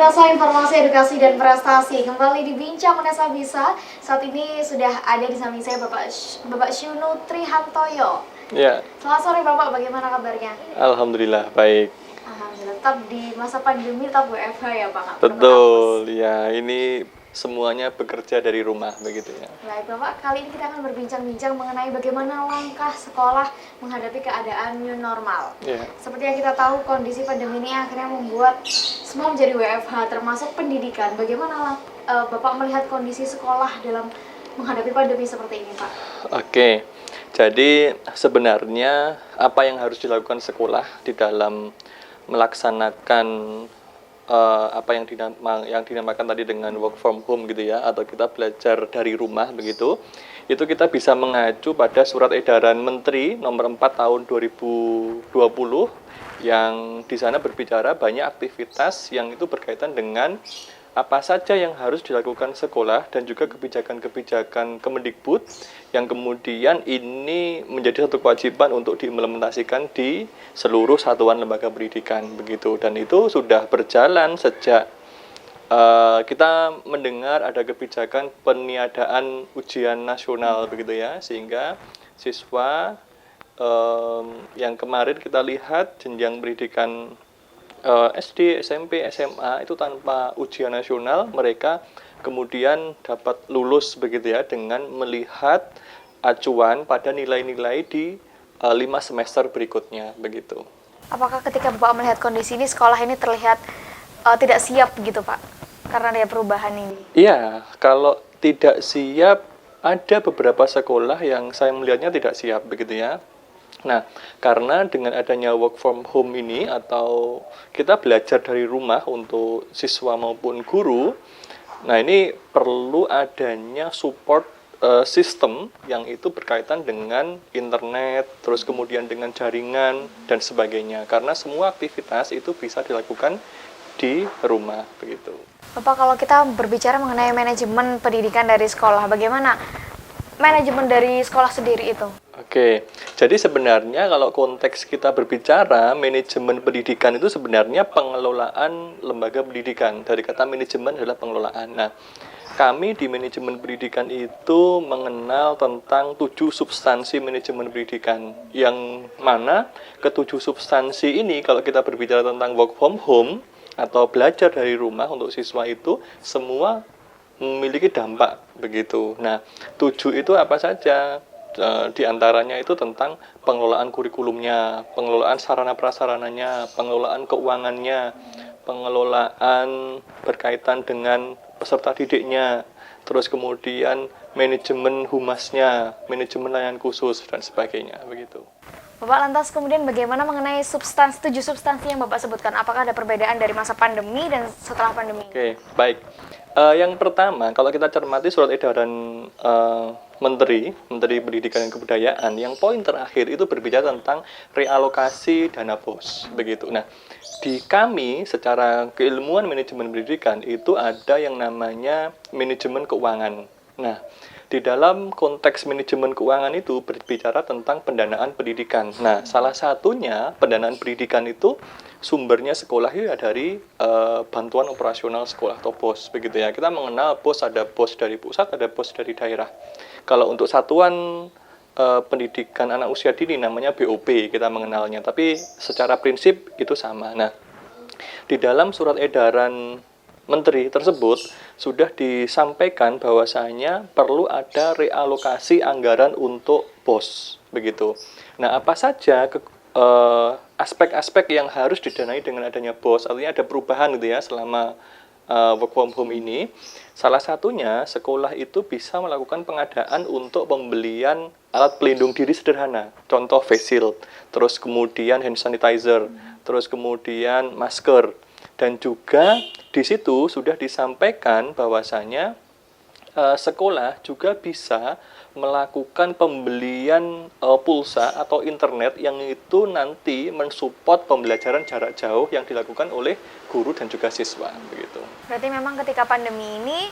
Pemirsa informasi edukasi dan prestasi kembali dibincang Unesa Bisa. Saat ini sudah ada di samping saya Bapak Syunu Trihantoyo. Ya. Selamat sore Bapak, bagaimana kabarnya? Alhamdulillah baik. Alhamdulillah, tetap di masa pandemi tetap WFH ya Pak? Betul, ya ini semuanya bekerja dari rumah begitu ya. Baik Bapak, kali ini kita akan berbincang-bincang mengenai bagaimana langkah sekolah menghadapi keadaan new normal. Ya. Seperti yang kita tahu, kondisi pandemi ini akhirnya membuat semua menjadi WFH, termasuk pendidikan. Bagaimana Bapak melihat kondisi sekolah dalam menghadapi pandemi seperti ini Pak? Oke, jadi sebenarnya apa yang harus dilakukan sekolah di dalam melaksanakan apa yang dinamakan tadi dengan work from home gitu ya, atau kita belajar dari rumah begitu, itu kita bisa mengacu pada surat edaran Menteri nomor 4 tahun 2020 yang di sana berbicara banyak aktivitas yang itu berkaitan dengan apa saja yang harus dilakukan sekolah dan juga kebijakan-kebijakan Kemendikbud yang kemudian ini menjadi satu kewajiban untuk diimplementasikan di seluruh satuan lembaga pendidikan begitu, dan itu sudah berjalan sejak kita mendengar ada kebijakan peniadaan ujian nasional begitu ya, sehingga siswa yang kemarin kita lihat jenjang pendidikan SD, SMP, SMA itu tanpa ujian nasional mereka kemudian dapat lulus begitu ya, dengan melihat acuan pada nilai-nilai di 5 semester berikutnya begitu. Apakah ketika Bapak melihat kondisi ini sekolah ini terlihat tidak siap gitu Pak karena ada perubahan ini? Iya, kalau tidak siap ada beberapa sekolah yang saya melihatnya tidak siap begitu ya. Nah, karena dengan adanya work from home ini atau kita belajar dari rumah untuk siswa maupun guru, nah ini perlu adanya support sistem yang itu berkaitan dengan internet, terus kemudian dengan jaringan dan sebagainya. Karena semua aktivitas itu bisa dilakukan di rumah begitu. Bapak, kalau kita berbicara mengenai manajemen pendidikan dari sekolah, bagaimana manajemen dari sekolah sendiri itu? Oke, jadi sebenarnya kalau konteks kita berbicara manajemen pendidikan itu sebenarnya pengelolaan lembaga pendidikan. Dari kata manajemen adalah pengelolaan. Nah, kami di manajemen pendidikan itu mengenal tentang 7 substansi manajemen pendidikan. Yang mana ke-7 substansi ini kalau kita berbicara tentang work from home atau belajar dari rumah untuk siswa itu semua memiliki dampak begitu. Nah, 7 itu apa saja? Di antaranya itu tentang pengelolaan kurikulumnya, pengelolaan sarana prasarananya, pengelolaan keuangannya, pengelolaan berkaitan dengan peserta didiknya, terus kemudian manajemen humasnya, manajemen layanan khusus dan sebagainya begitu. Bapak, lantas kemudian bagaimana mengenai 7 substansi yang Bapak sebutkan? Apakah ada perbedaan dari masa pandemi dan setelah pandemi? Oke, baik. Yang pertama, kalau kita cermati surat edaran Menteri Pendidikan dan Kebudayaan, yang poin terakhir itu berbicara tentang realokasi dana BOS begitu. Nah, di kami secara keilmuan manajemen pendidikan itu ada yang namanya manajemen keuangan. Nah, di dalam konteks manajemen keuangan itu berbicara tentang pendanaan pendidikan. Nah, salah satunya pendanaan pendidikan itu sumbernya sekolah ya dari bantuan operasional sekolah atau BOS begitu ya. Kita mengenal BOS, ada BOS dari pusat, ada BOS dari daerah. Kalau untuk satuan pendidikan anak usia dini namanya BOP kita mengenalnya, tapi secara prinsip itu sama. Nah, di dalam surat edaran Menteri tersebut sudah disampaikan bahwasanya perlu ada realokasi anggaran untuk BOS begitu. Nah, apa saja aspek-aspek yang harus didanai dengan adanya BOS, artinya ada perubahan gitu ya selama work from home ini. Salah satunya sekolah itu bisa melakukan pengadaan untuk pembelian alat pelindung diri sederhana, contoh face shield, terus kemudian hand sanitizer, terus kemudian masker, dan juga di situ sudah disampaikan bahwasanya sekolah juga bisa melakukan pembelian pulsa atau internet yang itu nanti mensupport pembelajaran jarak jauh yang dilakukan oleh guru dan juga siswa begitu. Berarti memang ketika pandemi ini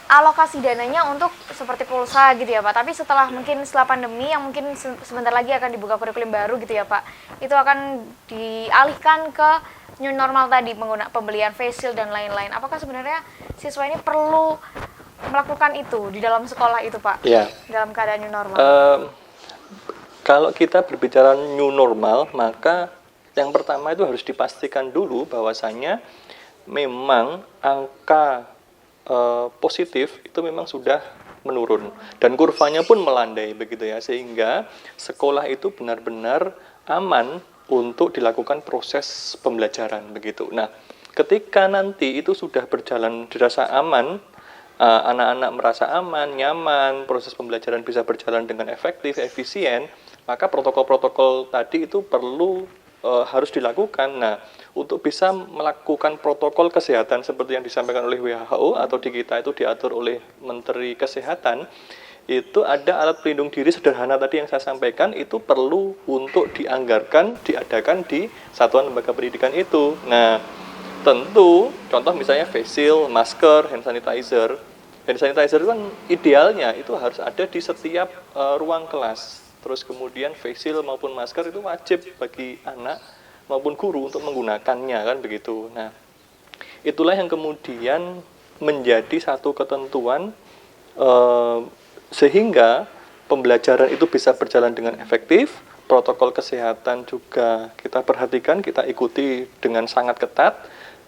alokasi dananya untuk seperti pulsa gitu ya Pak. Tapi setelah pandemi yang mungkin sebentar lagi akan dibuka kurikulum baru gitu ya Pak, itu akan dialihkan ke new normal tadi, menggunakan pembelian face shield dan lain-lain, apakah sebenarnya siswa ini perlu melakukan itu di dalam sekolah itu, Pak? Ya. Dalam keadaan new normal. Kalau kita berbicara new normal, maka yang pertama itu harus dipastikan dulu bahwasanya memang angka positif itu memang sudah menurun dan kurvanya pun melandai begitu ya, sehingga sekolah itu benar-benar aman untuk dilakukan proses pembelajaran begitu. Nah, ketika nanti itu sudah berjalan dirasa aman, anak-anak merasa aman, nyaman, proses pembelajaran bisa berjalan dengan efektif, efisien, maka protokol-protokol tadi itu perlu harus dilakukan. Nah, untuk bisa melakukan protokol kesehatan seperti yang disampaikan oleh WHO atau di kita itu diatur oleh Menteri Kesehatan, itu ada alat pelindung diri sederhana tadi yang saya sampaikan, itu perlu untuk diadakan di satuan lembaga pendidikan itu. Nah, tentu contoh misalnya face shield, masker, hand sanitizer. Hand sanitizer itu kan idealnya itu harus ada di setiap ruang kelas. Terus kemudian face shield maupun masker itu wajib bagi anak maupun guru untuk menggunakannya, kan begitu. Nah, itulah yang kemudian menjadi satu ketentuan sehingga pembelajaran itu bisa berjalan dengan efektif. Protokol kesehatan juga kita perhatikan, kita ikuti dengan sangat ketat.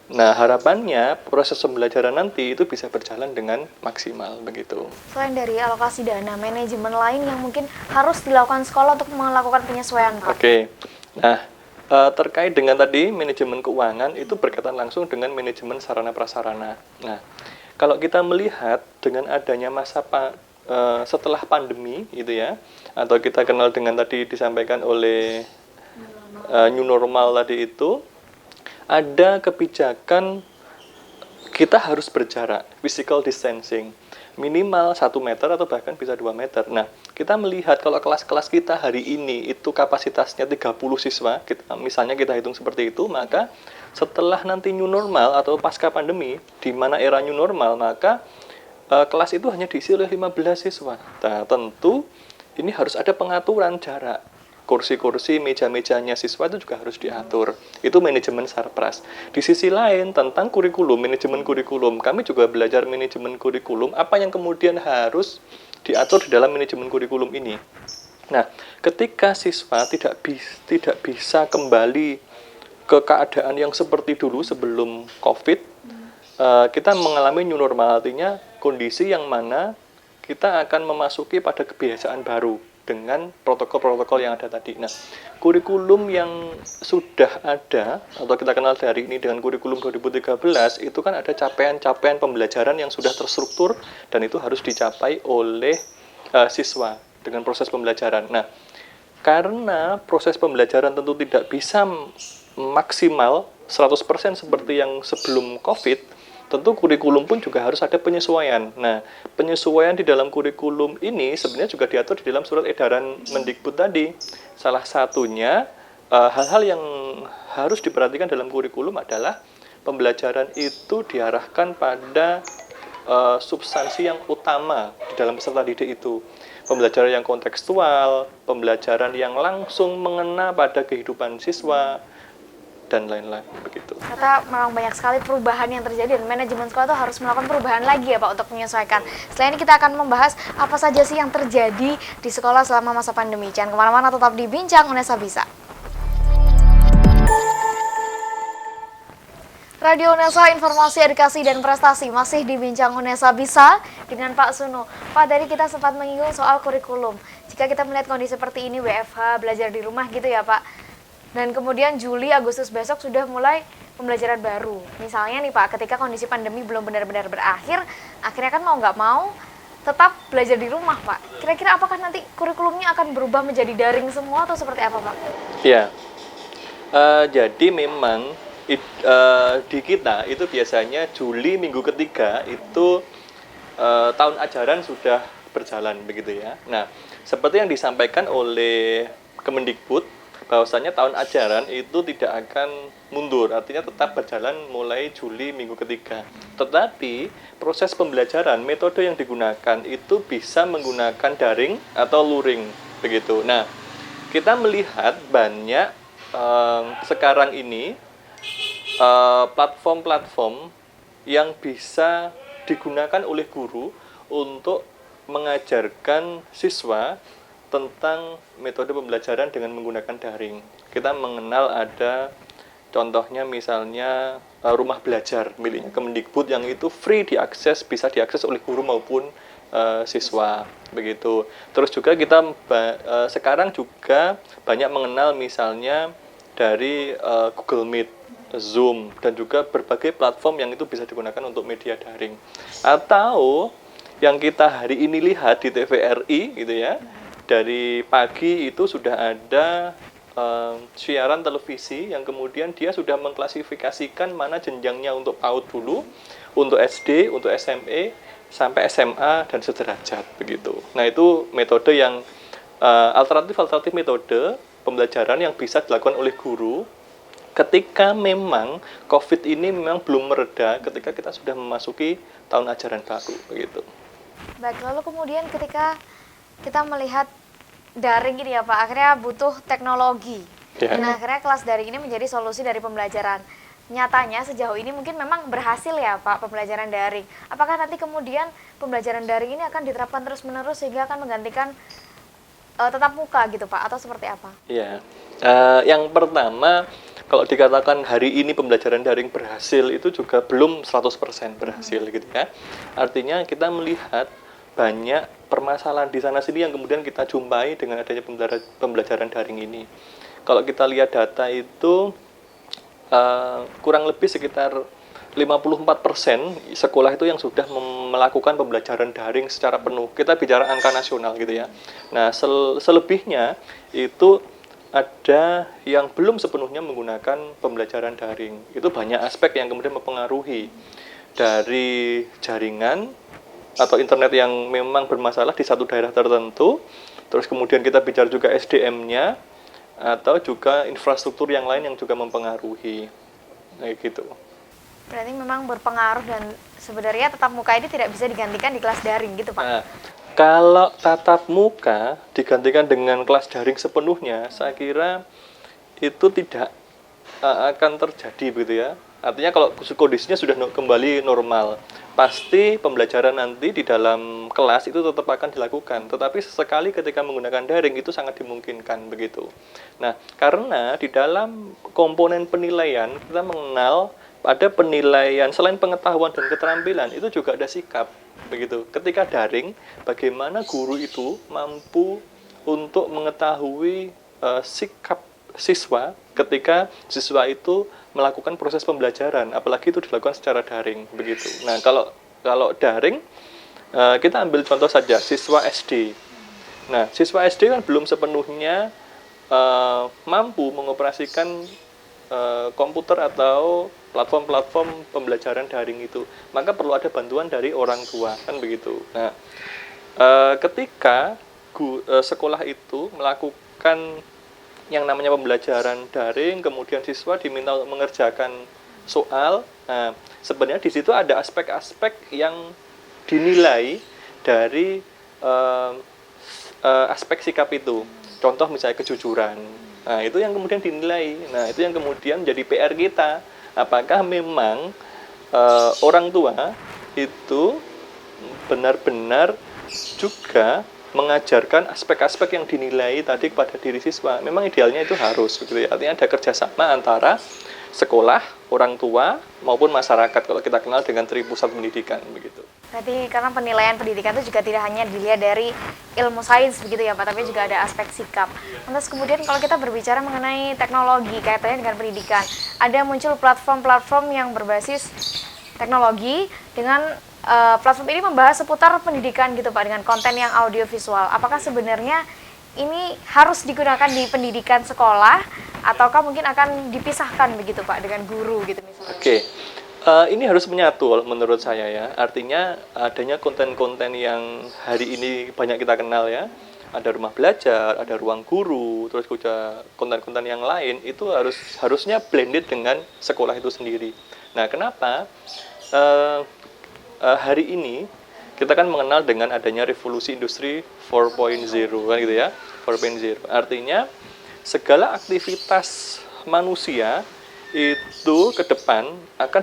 Nah, harapannya proses pembelajaran nanti itu bisa berjalan dengan maksimal begitu. Selain dari alokasi dana, manajemen lain yang mungkin harus dilakukan sekolah untuk melakukan penyesuaian, Pak? Oke. Nah, terkait dengan tadi manajemen keuangan itu berkaitan langsung dengan manajemen sarana prasarana. Nah, kalau kita melihat dengan adanya masa setelah pandemi gitu ya, atau kita kenal dengan tadi disampaikan oleh new normal tadi itu, ada kebijakan kita harus berjarak, physical distancing, minimal 1 meter atau bahkan bisa 2 meter. Nah, kita melihat kalau kelas-kelas kita hari ini itu kapasitasnya 30 siswa, misalnya kita hitung seperti itu, maka setelah nanti new normal atau pasca pandemi, di mana era new normal, maka kelas itu hanya diisi oleh 15 siswa. Nah, tentu ini harus ada pengaturan jarak. Kursi-kursi, meja-mejanya siswa itu juga harus diatur. Itu manajemen sarpras. Di sisi lain, tentang kurikulum, manajemen kurikulum, kami juga belajar manajemen kurikulum, apa yang kemudian harus diatur di dalam manajemen kurikulum ini. Nah, ketika siswa tidak bisa kembali ke keadaan yang seperti dulu sebelum COVID, kita mengalami new normal, artinya kondisi yang mana kita akan memasuki pada kebiasaan baru dengan protokol-protokol yang ada tadi. Nah, kurikulum yang sudah ada atau kita kenal dari ini dengan kurikulum 2013 itu kan ada capaian-capaian pembelajaran yang sudah terstruktur dan itu harus dicapai oleh siswa dengan proses pembelajaran. Nah, karena proses pembelajaran tentu tidak bisa maksimal 100% seperti yang sebelum COVID, tentu kurikulum pun juga harus ada penyesuaian. Nah, penyesuaian di dalam kurikulum ini sebenarnya juga diatur di dalam surat edaran Mendikbud tadi. Salah satunya, hal-hal yang harus diperhatikan dalam kurikulum adalah pembelajaran itu diarahkan pada substansi yang utama di dalam peserta didik itu. Pembelajaran yang kontekstual, pembelajaran yang langsung mengena pada kehidupan siswa, dan lain-lain begitu. Ternyata memang banyak sekali perubahan yang terjadi dan manajemen sekolah itu harus melakukan perubahan lagi ya Pak untuk menyesuaikan. Selain ini kita akan membahas apa saja sih yang terjadi di sekolah selama masa pandemi. Jangan kemana-mana, tetap di Bincang Unesa Bisa. Radio Unesa, informasi, edukasi, dan prestasi masih di Bincang Unesa Bisa dengan Pak Suno. Pak, tadi kita sempat menyinggung soal kurikulum. Jika kita melihat kondisi seperti ini, WFH, belajar di rumah gitu ya Pak. Dan kemudian Juli, Agustus besok sudah mulai pembelajaran baru. Misalnya nih Pak, ketika kondisi pandemi belum benar-benar berakhir, akhirnya kan mau nggak mau tetap belajar di rumah Pak. Kira-kira apakah nanti kurikulumnya akan berubah menjadi daring semua atau seperti apa Pak? Ya, jadi memang di kita itu biasanya Juli minggu ketiga itu tahun ajaran sudah berjalan begitu ya. Nah, seperti yang disampaikan oleh Kemendikbud, bahwasanya tahun ajaran itu tidak akan mundur, artinya tetap berjalan mulai Juli minggu ketiga. Tetapi proses pembelajaran, metode yang digunakan itu bisa menggunakan daring atau luring begitu. Nah, kita melihat banyak sekarang ini platform-platform yang bisa digunakan oleh guru untuk mengajarkan siswa tentang metode pembelajaran dengan menggunakan daring. Kita mengenal ada contohnya misalnya rumah belajar miliknya Kemendikbud yang itu free diakses, bisa diakses oleh guru maupun siswa begitu. Terus juga kita sekarang juga banyak mengenal misalnya dari Google Meet, Zoom, dan juga berbagai platform yang itu bisa digunakan untuk media daring. Atau yang kita hari ini lihat di TVRI gitu ya, dari pagi itu sudah ada siaran televisi yang kemudian dia sudah mengklasifikasikan mana jenjangnya untuk PAUD dulu, untuk SD, untuk SME, sampai SMA dan sederajat begitu. Nah itu metode yang alternatif metode pembelajaran yang bisa dilakukan oleh guru ketika memang COVID ini memang belum mereda, ketika kita sudah memasuki tahun ajaran baru begitu. Baik, lalu kemudian ketika kita melihat daring ini ya Pak, akhirnya butuh teknologi. Ya. Dan akhirnya kelas daring ini menjadi solusi dari pembelajaran. Nyatanya sejauh ini mungkin memang berhasil ya Pak pembelajaran daring. Apakah nanti kemudian pembelajaran daring ini akan diterapkan terus-menerus sehingga akan menggantikan tetap muka gitu Pak, atau seperti apa? Iya, yang pertama kalau dikatakan hari ini pembelajaran daring berhasil itu juga belum 100% berhasil gitu ya. Artinya kita melihat banyak permasalahan di sana sini yang kemudian kita jumpai dengan adanya pembelajaran daring ini. Kalau kita lihat data itu kurang lebih sekitar 54% sekolah itu yang sudah melakukan pembelajaran daring secara penuh. Kita bicara angka nasional gitu ya. Nah, selebihnya itu ada yang belum sepenuhnya menggunakan pembelajaran daring. Itu banyak aspek yang kemudian mempengaruhi dari jaringan atau internet yang memang bermasalah di satu daerah tertentu. Terus kemudian kita bicara juga SDM-nya atau juga infrastruktur yang lain yang juga mempengaruhi. Kayak gitu. Berarti memang berpengaruh dan sebenarnya tatap muka ini tidak bisa digantikan di kelas daring gitu Pak? Nah, kalau tatap muka digantikan dengan kelas daring sepenuhnya, saya kira itu tidak akan terjadi begitu ya. Artinya kalau kondisinya sudah kembali normal, pasti pembelajaran nanti di dalam kelas itu tetap akan dilakukan. Tetapi sesekali ketika menggunakan daring itu sangat dimungkinkan begitu. Nah, karena di dalam komponen penilaian kita mengenal ada penilaian selain pengetahuan dan keterampilan itu juga ada sikap begitu. Ketika daring, bagaimana guru itu mampu untuk mengetahui sikap siswa ketika siswa itu melakukan proses pembelajaran, apalagi itu dilakukan secara daring begitu. Nah, kalau daring kita ambil contoh saja siswa SD. Nah, siswa SD kan belum sepenuhnya mampu mengoperasikan komputer atau platform-platform pembelajaran daring itu, maka perlu ada bantuan dari orang tua kan begitu. Nah, ketika sekolah itu melakukan yang namanya pembelajaran daring, kemudian siswa diminta untuk mengerjakan soal, nah, sebenarnya di situ ada aspek-aspek yang dinilai dari aspek sikap itu. Contoh misalnya kejujuran. Nah, itu yang kemudian dinilai. Nah, itu yang kemudian jadi PR kita. Apakah memang orang tua itu benar-benar juga mengajarkan aspek-aspek yang dinilai tadi kepada diri siswa? Memang idealnya itu harus, begitu ya. Artinya ada kerjasama antara sekolah, orang tua, maupun masyarakat kalau kita kenal dengan Tripusat Pendidikan, begitu. Berarti karena penilaian pendidikan itu juga tidak hanya dilihat dari ilmu sains begitu ya Pak, tapi juga ada aspek sikap. Lantas kemudian kalau kita berbicara mengenai teknologi kaitannya dengan pendidikan, ada muncul platform-platform yang berbasis teknologi dengan platform ini membahas seputar pendidikan gitu Pak, dengan konten yang audiovisual. Apakah sebenarnya ini harus digunakan di pendidikan sekolah ataukah mungkin akan dipisahkan begitu Pak dengan guru gitu misalnya? Oke. Ini harus menyatu menurut saya ya. Artinya adanya konten-konten yang hari ini banyak kita kenal ya. Ada rumah belajar, ada ruang guru, terus juga konten-konten yang lain itu harusnya blended dengan sekolah itu sendiri. Nah, kenapa hari ini kita kan mengenal dengan adanya revolusi industri 4.0 kan gitu ya. 4.0. Artinya segala aktivitas manusia itu ke depan akan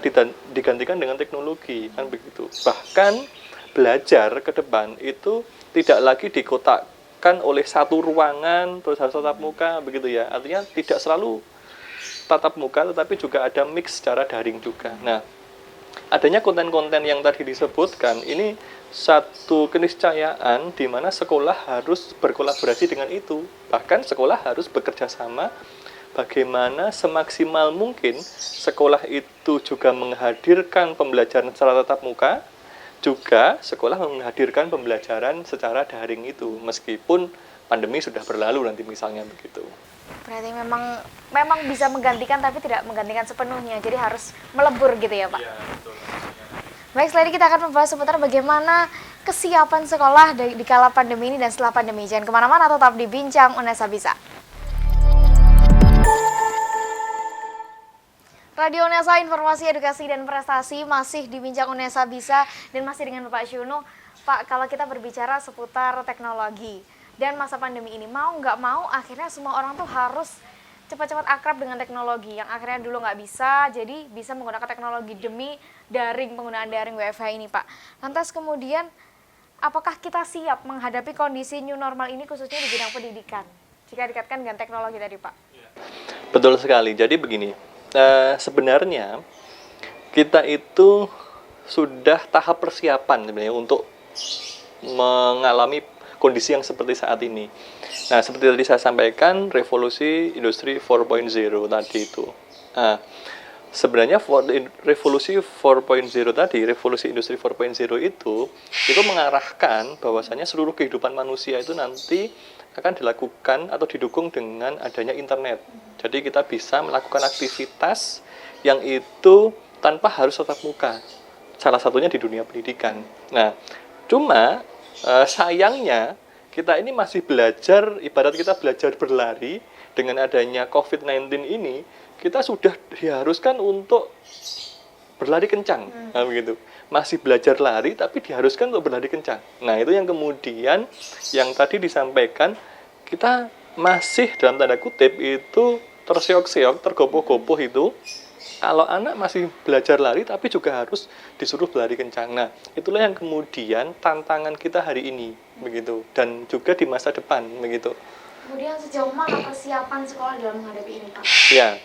digantikan dengan teknologi, kan begitu. Bahkan belajar ke depan itu tidak lagi dikotakkan oleh satu ruangan terus harus tatap muka begitu ya. Artinya tidak selalu tatap muka, tetapi juga ada mix secara daring juga. Nah, adanya konten-konten yang tadi disebutkan ini satu keniscayaan di mana sekolah harus berkolaborasi dengan itu. Bahkan sekolah harus bekerja sama bagaimana semaksimal mungkin sekolah itu juga menghadirkan pembelajaran secara tatap muka, juga sekolah menghadirkan pembelajaran secara daring itu, meskipun pandemi sudah berlalu nanti misalnya begitu. Berarti memang bisa menggantikan tapi tidak menggantikan sepenuhnya. Jadi harus melebur gitu ya, Pak? Iya, betul. Baik, selanjutnya kita akan membahas seputar bagaimana kesiapan sekolah di kala pandemi ini dan setelah pandemi. Jangan kemana-mana, tetap di Bincang Unesa Bisa. Radio Unesa, informasi, edukasi, dan prestasi masih di Bincang Unesa Bisa dan masih dengan Bapak Syuno. Pak, kalau kita berbicara seputar teknologi dan masa pandemi ini, mau nggak mau akhirnya semua orang tuh harus cepat-cepat akrab dengan teknologi yang akhirnya dulu nggak bisa, jadi bisa menggunakan teknologi demi penggunaan daring WFH ini, Pak. Lantas kemudian, apakah kita siap menghadapi kondisi new normal ini khususnya di bidang pendidikan jika dikaitkan dengan teknologi tadi, Pak? Betul sekali. Jadi begini, sebenarnya kita itu sudah tahap persiapan sebenarnya untuk mengalami kondisi yang seperti saat ini. Nah, seperti tadi saya sampaikan, revolusi industri 4.0 tadi itu. Nah, sebenarnya revolusi 4.0 tadi, revolusi industri 4.0 itu mengarahkan bahwasanya seluruh kehidupan manusia itu nanti akan dilakukan atau didukung dengan adanya internet. Jadi kita bisa melakukan aktivitas yang itu tanpa harus tatap muka. Salah satunya di dunia pendidikan. Nah, cuma sayangnya kita ini masih belajar, ibarat kita belajar berlari. Dengan adanya COVID-19 ini, kita sudah diharuskan untuk berlari kencang, nah, begitu. Masih belajar lari, tapi diharuskan untuk berlari kencang. Nah, itu yang kemudian, yang tadi disampaikan, kita masih dalam tanda kutip itu terseok-seok, tergopoh-gopoh itu, kalau anak masih belajar lari, tapi juga harus disuruh berlari kencang. Nah, itulah yang kemudian tantangan kita hari ini, begitu, dan juga di masa depan, begitu. Kemudian sejauh mana persiapan sekolah dalam menghadapi ini, Pak? Ya,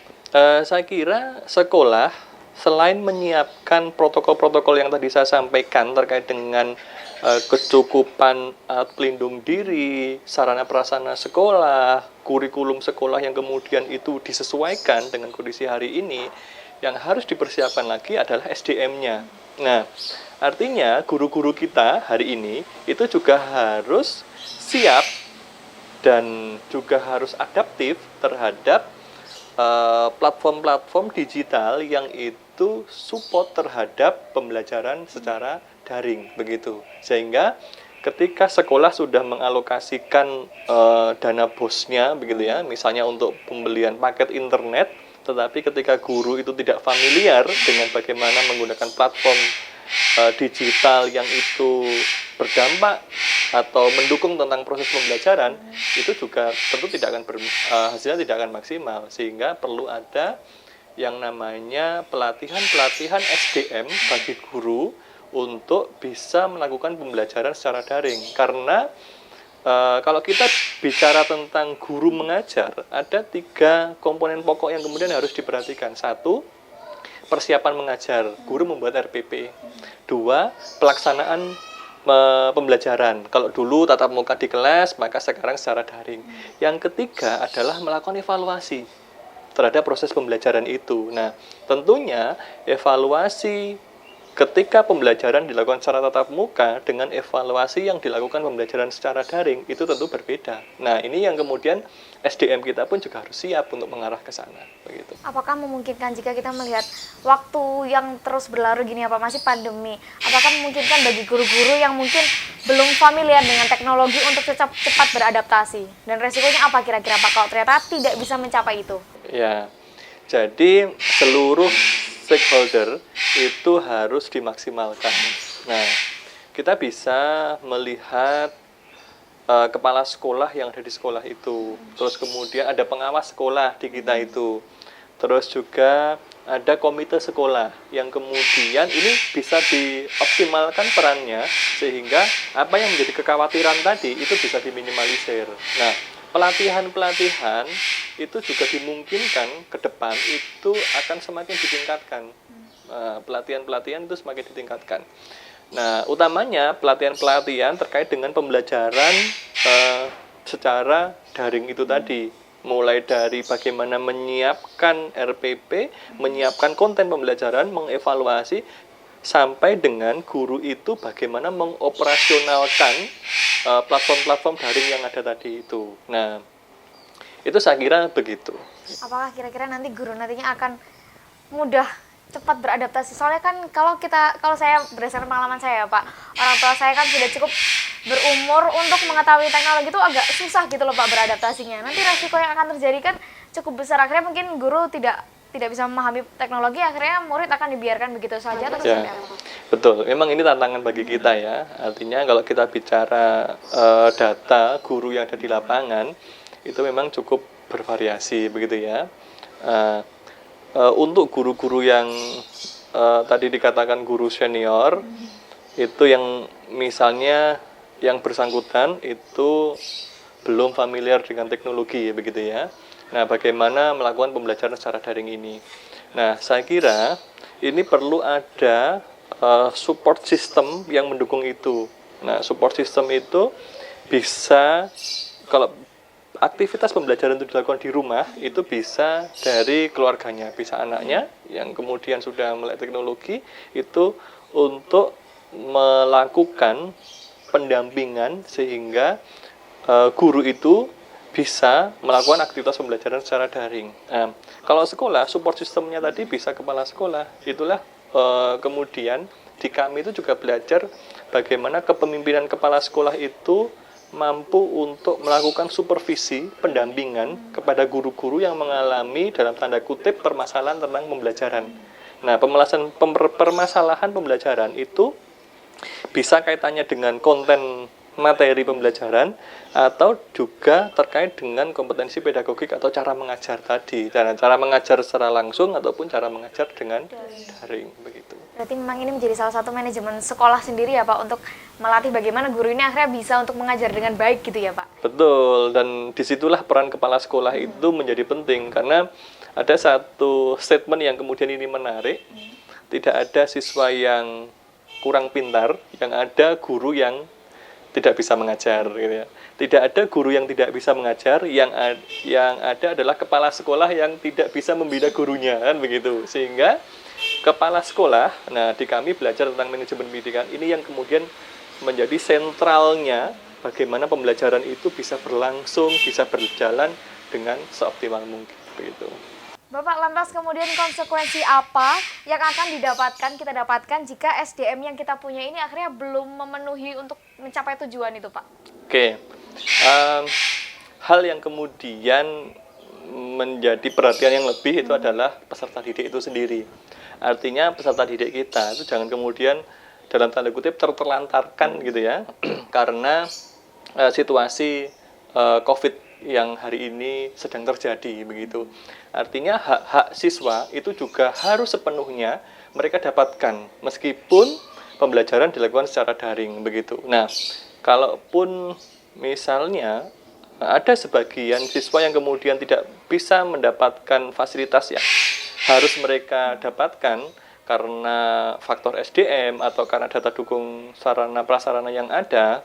saya kira sekolah selain menyiapkan protokol-protokol yang tadi saya sampaikan terkait dengan kecukupan alat pelindung diri, sarana prasarana sekolah, kurikulum sekolah yang kemudian itu disesuaikan dengan kondisi hari ini, yang harus dipersiapkan lagi adalah SDM-nya. Nah, artinya guru-guru kita hari ini itu juga harus siap dan juga harus adaptif terhadap platform-platform digital yang itu support terhadap pembelajaran secara daring, begitu. Sehingga ketika sekolah sudah mengalokasikan dana bosnya, begitu ya, misalnya untuk pembelian paket internet, tetapi ketika guru itu tidak familiar dengan bagaimana menggunakan platform digital yang itu berdampak atau mendukung tentang proses pembelajaran, itu juga tentu tidak akan hasilnya tidak akan maksimal, sehingga perlu ada yang namanya pelatihan SDM bagi guru untuk bisa melakukan pembelajaran secara daring. Karena kalau kita bicara tentang guru mengajar, ada 3 komponen pokok yang kemudian harus diperhatikan. 1, persiapan mengajar, guru membuat RPP. 2, pelaksanaan pembelajaran. Kalau dulu tatap muka di kelas, maka sekarang secara daring. Yang ketiga adalah melakukan evaluasi terhadap proses pembelajaran itu. Nah, tentunya evaluasi ketika pembelajaran dilakukan secara tatap muka dengan evaluasi yang dilakukan pembelajaran secara daring itu tentu berbeda. Nah, ini yang kemudian SDM kita pun juga harus siap untuk mengarah ke sana, begitu. Apakah memungkinkan jika kita melihat waktu yang terus berlalu gini ya Pak, masih pandemi, apakah memungkinkan bagi guru-guru yang mungkin belum familiar dengan teknologi untuk cepat beradaptasi? Dan resikonya apa kira-kira Pak kalau ternyata tidak bisa mencapai itu? Ya, jadi seluruh stakeholder itu harus dimaksimalkan. Nah, kita bisa melihat kepala sekolah yang ada di sekolah itu, terus kemudian ada pengawas sekolah di kita itu, terus juga ada komite sekolah yang kemudian ini bisa dioptimalkan perannya sehingga apa yang menjadi kekhawatiran tadi itu bisa diminimalisir. Nah, pelatihan-pelatihan itu juga dimungkinkan ke depan itu akan semakin ditingkatkan. Pelatihan-pelatihan itu semakin ditingkatkan. Nah, utamanya pelatihan-pelatihan terkait dengan pembelajaran secara daring itu tadi. Mulai dari bagaimana menyiapkan RPP, menyiapkan konten pembelajaran, mengevaluasi, sampai dengan guru itu bagaimana mengoperasionalkan platform-platform daring yang ada tadi itu. Nah, itu saya kira begitu. Apakah kira-kira nanti guru nantinya akan mudah cepat beradaptasi? Soalnya kan kalau saya berdasarkan pengalaman saya ya Pak, orang tua saya kan sudah cukup berumur untuk mengetahui teknologi itu agak susah gitu loh Pak beradaptasinya. Nanti resiko yang akan terjadi kan cukup besar, akhirnya mungkin guru tidak bisa memahami teknologi, akhirnya murid akan dibiarkan begitu saja atau seperti apa? Betul, memang ini tantangan bagi kita ya. Artinya kalau kita bicara data guru yang ada di lapangan itu memang cukup bervariasi begitu ya. Untuk guru-guru yang tadi dikatakan guru senior itu yang misalnya yang bersangkutan itu belum familiar dengan teknologi begitu ya. Nah, bagaimana melakukan pembelajaran secara daring ini? Nah, saya kira ini perlu ada support system yang mendukung itu. Nah, support system itu bisa, kalau aktivitas pembelajaran itu dilakukan di rumah, itu bisa dari keluarganya, bisa anaknya yang kemudian sudah melek teknologi, itu untuk melakukan pendampingan sehingga guru itu bisa melakukan aktivitas pembelajaran secara daring. Nah, kalau sekolah, support sistemnya tadi bisa kepala sekolah. Itulah kemudian di kami itu juga belajar bagaimana kepemimpinan kepala sekolah itu mampu untuk melakukan supervisi, pendampingan kepada guru-guru yang mengalami dalam tanda kutip permasalahan tentang pembelajaran. Nah, permasalahan pembelajaran itu bisa kaitannya dengan konten materi pembelajaran atau juga terkait dengan kompetensi pedagogik atau cara mengajar tadi, cara mengajar secara langsung ataupun cara mengajar dengan daring begitu. Berarti memang ini menjadi salah satu manajemen sekolah sendiri ya Pak, untuk melatih bagaimana guru ini akhirnya bisa untuk mengajar dengan baik gitu ya Pak? Betul, dan disitulah peran kepala sekolah itu menjadi penting, karena ada satu statement yang kemudian ini menarik, tidak ada siswa yang kurang pintar, yang ada guru yang tidak bisa mengajar gitu ya. Tidak ada guru yang tidak bisa mengajar, yang ada adalah kepala sekolah yang tidak bisa membina gurunya, kan begitu. Sehingga kepala sekolah, nah di kami belajar tentang manajemen pendidikan, ini yang kemudian menjadi sentralnya bagaimana pembelajaran itu bisa berlangsung, bisa berjalan dengan seoptimal mungkin begitu. Bapak, lantas kemudian konsekuensi apa yang akan kita dapatkan jika SDM yang kita punya ini akhirnya belum memenuhi untuk mencapai tujuan itu Pak? Oke, hal yang kemudian menjadi perhatian yang lebih itu adalah peserta didik itu sendiri. Artinya peserta didik kita itu jangan kemudian dalam tanda kutip tertelantarkan gitu ya, karena situasi COVID yang hari ini sedang terjadi begitu. Artinya hak-hak siswa itu juga harus sepenuhnya mereka dapatkan meskipun pembelajaran dilakukan secara daring begitu. Nah, kalaupun misalnya ada sebagian siswa yang kemudian tidak bisa mendapatkan fasilitas yang harus mereka dapatkan karena faktor SDM atau karena data dukung sarana prasarana yang ada,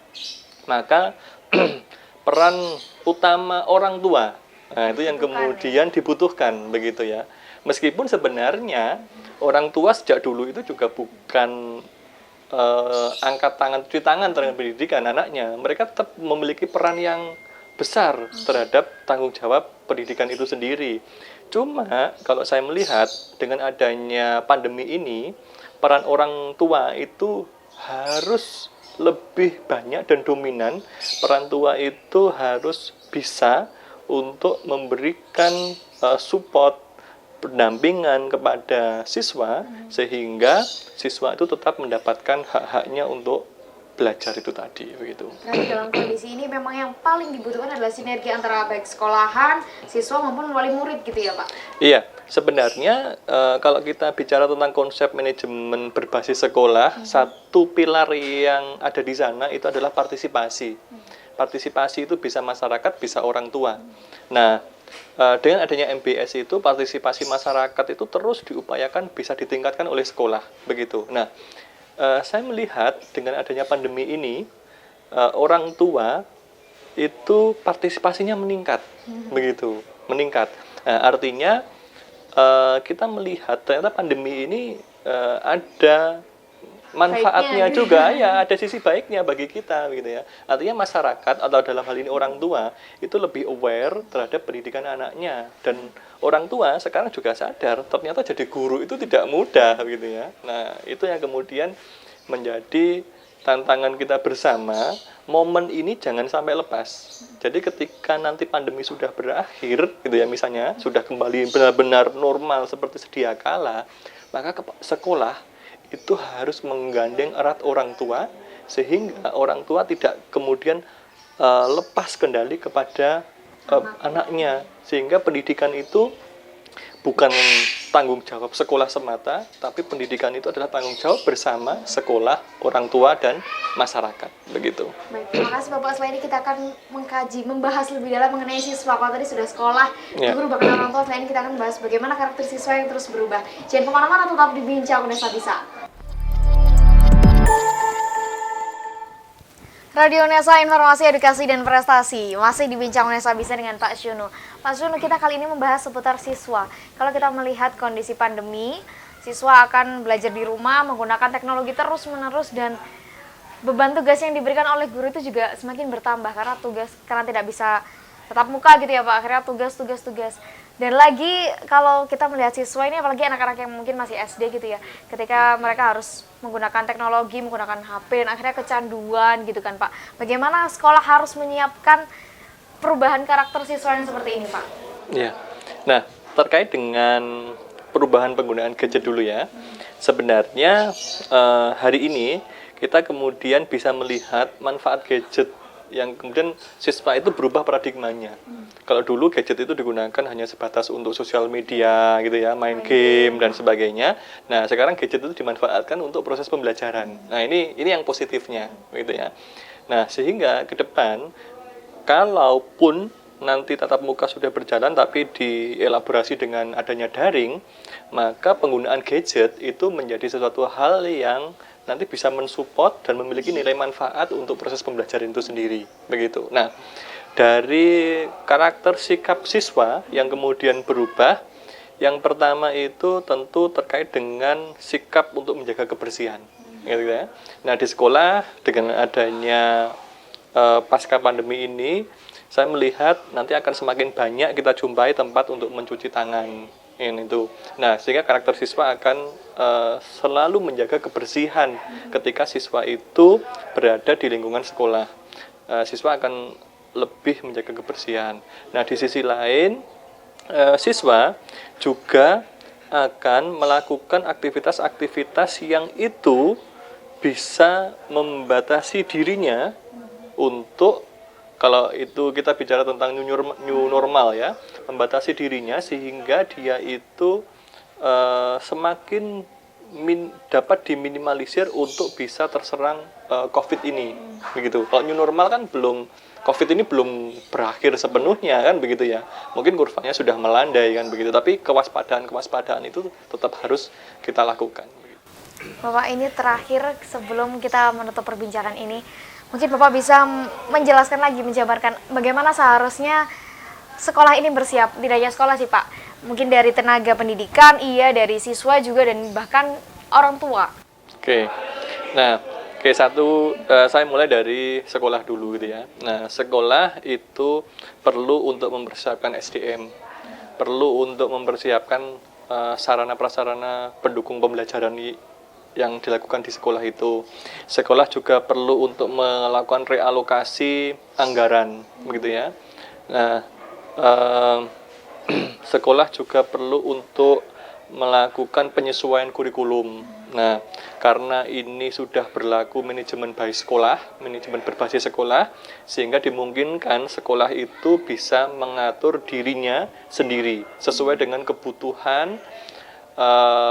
maka peran utama orang tua, nah itu yang kemudian dibutuhkan begitu ya. Meskipun sebenarnya orang tua sejak dulu itu juga bukan angkat tangan, cuci tangan terhadap pendidikan anaknya. Mereka tetap memiliki peran yang besar terhadap tanggung jawab pendidikan itu sendiri. Cuma kalau saya melihat dengan adanya pandemi ini, peran orang tua itu harus lebih banyak dan dominan. Peran tua itu harus bisa untuk memberikan support, pendampingan kepada siswa sehingga siswa itu tetap mendapatkan hak-haknya untuk belajar itu tadi begitu. Berarti dalam kondisi ini memang yang paling dibutuhkan adalah sinergi antara baik sekolahan, siswa maupun wali murid gitu ya Pak? Iya, Sebenarnya kalau kita bicara tentang konsep manajemen berbasis sekolah, satu pilar yang ada di sana itu adalah partisipasi. Partisipasi itu bisa masyarakat, bisa orang tua. Nah, dengan adanya MBS itu partisipasi masyarakat itu terus diupayakan bisa ditingkatkan oleh sekolah, begitu. Nah, saya melihat dengan adanya pandemi ini orang tua itu partisipasinya meningkat, begitu, meningkat. Nah, artinya kita melihat ternyata pandemi ini ada manfaatnya Baiknya. juga, ya ada sisi baiknya bagi kita, gitu ya. Artinya masyarakat atau dalam hal ini orang tua itu lebih aware terhadap pendidikan anaknya, dan orang tua sekarang juga sadar ternyata jadi guru itu tidak mudah, gitu ya. Nah, itu yang kemudian menjadi tantangan kita bersama. Momen ini jangan sampai lepas. Jadi ketika nanti pandemi sudah berakhir, gitu ya, misalnya sudah kembali benar-benar normal seperti sedia kala, maka sekolah itu harus menggandeng erat orang tua, sehingga orang tua tidak kemudian lepas kendali kepada anaknya, sehingga pendidikan itu bukan tanggung jawab sekolah semata, tapi pendidikan itu adalah tanggung jawab bersama sekolah, orang tua, dan masyarakat, begitu. Baik, terima kasih Bapak. Setelah ini kita akan membahas lebih dalam mengenai siswa. Kalau tadi sudah sekolah, guru bahkan orang tua, setelah ini kita akan membahas bagaimana karakter siswa yang terus berubah. Jangan kemana-mana, tetap di Bincang Unesa Bisa. Radio Unesa, informasi, edukasi, dan prestasi. Masih di Bincang Unesa Bisa dengan Pak Syunu. Pak Syunu, kita kali ini membahas seputar siswa. Kalau kita melihat kondisi pandemi, siswa akan belajar di rumah menggunakan teknologi terus-menerus, dan beban tugas yang diberikan oleh guru itu juga semakin bertambah karena tidak bisa tatap muka gitu ya Pak. Akhirnya tugas. Dan lagi kalau kita melihat siswa ini, apalagi anak-anak yang mungkin masih SD gitu ya, ketika mereka harus menggunakan teknologi, menggunakan HP, dan akhirnya kecanduan gitu kan Pak. Bagaimana sekolah harus menyiapkan perubahan karakter siswa yang seperti ini Pak? Ya, nah terkait dengan perubahan penggunaan gadget dulu ya. Sebenarnya hari ini kita kemudian bisa melihat manfaat gadget yang kemudian siswa itu berubah paradigmanya. Kalau dulu gadget itu digunakan hanya sebatas untuk sosial media gitu ya, main game dan sebagainya. Nah, sekarang gadget itu dimanfaatkan untuk proses pembelajaran. Nah, ini yang positifnya gitu ya. Nah, sehingga ke depan kalaupun nanti tatap muka sudah berjalan tapi dielaborasi dengan adanya daring, maka penggunaan gadget itu menjadi sesuatu hal yang nanti bisa mensupport dan memiliki nilai manfaat untuk proses pembelajaran itu sendiri, begitu. Nah, dari karakter sikap siswa yang kemudian berubah, yang pertama itu tentu terkait dengan sikap untuk menjaga kebersihan, gitu ya. Nah, di sekolah dengan adanya pasca pandemi ini, saya melihat nanti akan semakin banyak kita jumpai tempat untuk mencuci tangan. Itu. Nah, sehingga karakter siswa akan selalu menjaga kebersihan ketika siswa itu berada di lingkungan sekolah. Siswa akan lebih menjaga kebersihan. Nah, di sisi lain, siswa juga akan melakukan aktivitas-aktivitas yang itu bisa membatasi dirinya untuk, kalau itu kita bicara tentang new normal ya, membatasi dirinya sehingga dia itu semakin dapat diminimalisir untuk bisa terserang COVID ini, begitu. Kalau new normal kan COVID ini belum berakhir sepenuhnya kan, begitu ya. Mungkin kurvanya sudah melandai kan, begitu. Tapi kewaspadaan itu tetap harus kita lakukan. Bapak, ini terakhir sebelum kita menutup perbincangan ini, mungkin Bapak bisa menjelaskan lagi, menjabarkan bagaimana seharusnya sekolah ini bersiap. Tidak hanya sekolah sih Pak, mungkin dari tenaga pendidikan, dari siswa juga, dan bahkan orang tua. Oke, nah satu, saya mulai dari sekolah dulu gitu ya. Nah, sekolah itu perlu untuk mempersiapkan SDM, perlu untuk mempersiapkan sarana prasarana pendukung pembelajaran yang dilakukan di sekolah itu. Sekolah juga perlu untuk melakukan realokasi anggaran, begitu ya. Nah, sekolah juga perlu untuk melakukan penyesuaian kurikulum. Nah, karena ini sudah berlaku manajemen basis sekolah, manajemen berbasis sekolah, sehingga dimungkinkan sekolah itu bisa mengatur dirinya sendiri sesuai dengan kebutuhan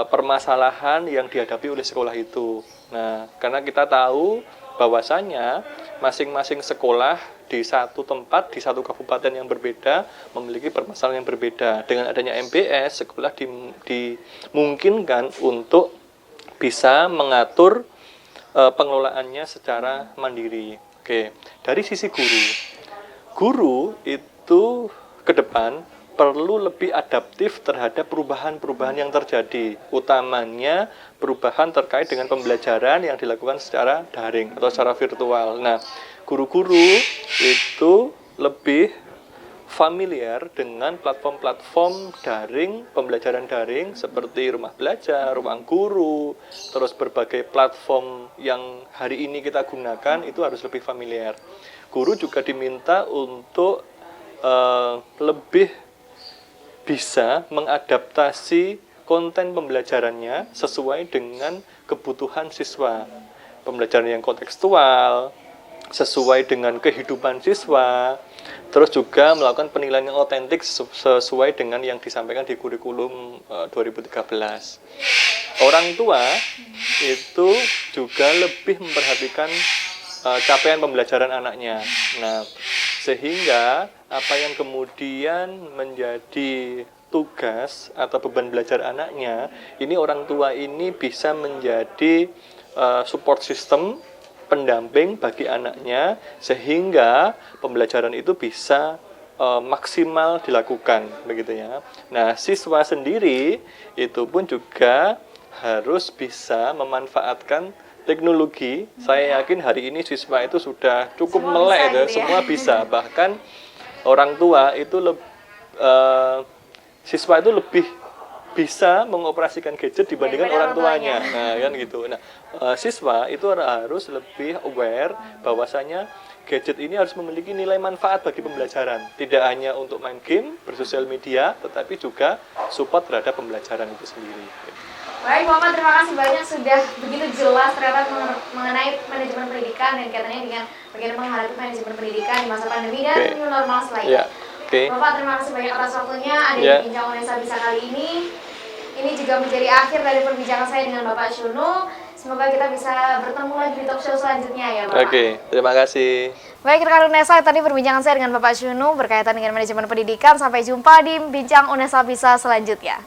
permasalahan yang dihadapi oleh sekolah itu. Nah, karena kita tahu bahwasanya masing-masing sekolah di satu tempat, di satu kabupaten yang berbeda, memiliki permasalahan yang berbeda. Dengan adanya MBS, sekolah dimungkinkan untuk bisa mengatur pengelolaannya secara mandiri. Oke, dari sisi guru itu ke depan perlu lebih adaptif terhadap perubahan-perubahan yang terjadi, utamanya perubahan terkait dengan pembelajaran yang dilakukan secara daring atau secara virtual. Nah, guru-guru itu lebih familiar dengan platform-platform daring, pembelajaran daring seperti rumah belajar, ruang guru, terus berbagai platform yang hari ini kita gunakan itu harus lebih familiar. Guru juga diminta untuk lebih bisa mengadaptasi konten pembelajarannya sesuai dengan kebutuhan siswa. Pembelajaran yang kontekstual, sesuai dengan kehidupan siswa, terus juga melakukan penilaian yang otentik sesuai dengan yang disampaikan di kurikulum 2013. Orang tua itu juga lebih memperhatikan capaian pembelajaran anaknya. Nah, sehingga apa yang kemudian menjadi tugas atau beban belajar anaknya, ini orang tua ini bisa menjadi support system, pendamping bagi anaknya, sehingga pembelajaran itu bisa maksimal dilakukan, begitu ya. Nah, siswa sendiri itu pun juga harus bisa memanfaatkan teknologi. Saya yakin hari ini siswa itu sudah cukup Semua melek, bisa gitu ya. semua bisa. Bahkan orang tua itu siswa itu lebih bisa mengoperasikan gadget dibandingkan orang tuanya. Nah, kan gitu. Nah, siswa itu harus lebih aware bahwasanya gadget ini harus memiliki nilai manfaat bagi pembelajaran. Tidak hanya untuk main game, bersosial media, tetapi juga support terhadap pembelajaran itu sendiri. Baik, Bapak, terima kasih banyak sudah begitu jelas ternyata mengenai manajemen pendidikan dan kaitannya dengan bagaimana menghadapi manajemen pendidikan di masa pandemi dan new normal selanjutnya. Bapak, terima kasih banyak atas waktunya ada di Bincang Unesa Bisa kali ini. Ini juga menjadi akhir dari perbincangan saya dengan Bapak Syunu. Semoga kita bisa bertemu lagi di talk show selanjutnya ya, Bapak. Terima kasih. Baik, rekan Unesa, tadi perbincangan saya dengan Bapak Syunu berkaitan dengan manajemen pendidikan. Sampai jumpa di Bincang Unesa Bisa selanjutnya.